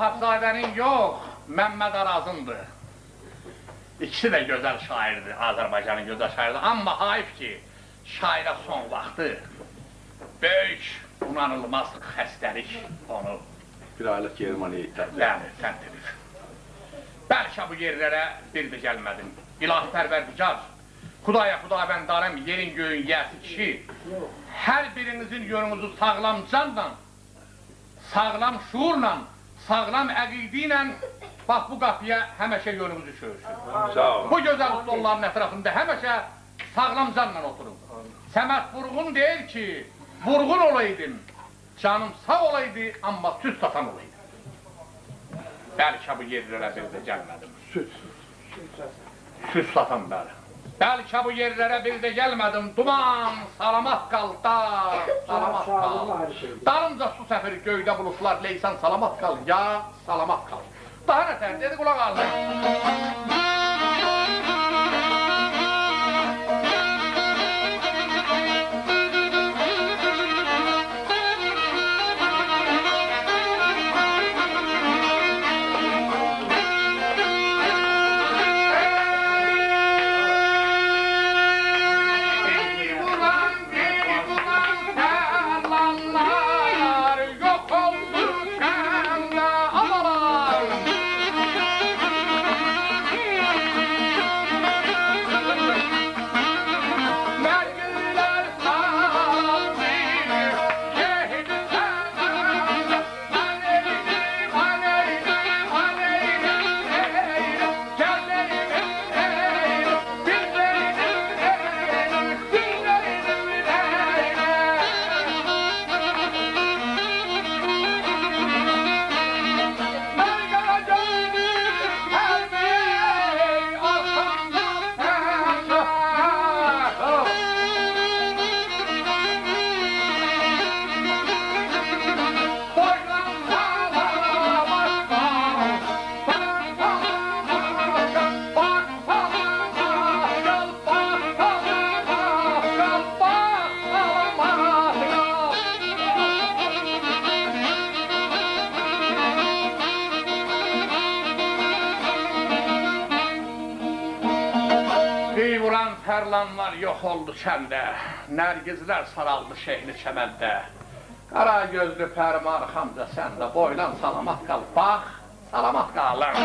Vahabzadənin yox, Məmməd Arazındır. İkisi də gözəl şairdir, Azərbaycanın gözəl şairidir. Amma hayf ki, şairə son vaxtı böyük, unanılmaz xəstəlik onu bir aylıq Germaniya təntirir. Bəlkə bu yerlərə bir də gəlmədim. İlahi pərverdigar, Xudaya xudavəndarəm, yerin göyün yəsi kişi, hər birinizin yolunuzu sağlam canla, sağlam şuurla, sağlam əqidi ilə bax bu qapıya həməşə yolunuzu çövürsün. Bu gözəl stolların ətrafında həməşə sağlam canla oturun. Səməd Vurğun deyir ki, vurğun olaydım, canım sağ olaydı, amma süt satan olaydı. Bəlkə bu yerlərə bir də gəlmədim. Süt satan bəli. Bəlkə bu yerlərə bir də gəlmədim, duman, salamat qal, dar, salamat qal. Darımca su səfiri, göydə bulutlar, leysan, salamat qal, ya, salamat qal. Daha nətər, dedi qulaq aldı. Tərlanlar yox oldu kəndə, nərgizlər saraldı şehli çəməndə. Qara gözlü pərim arxamca səndə, boylan salamat qal, bax, salamat qalın.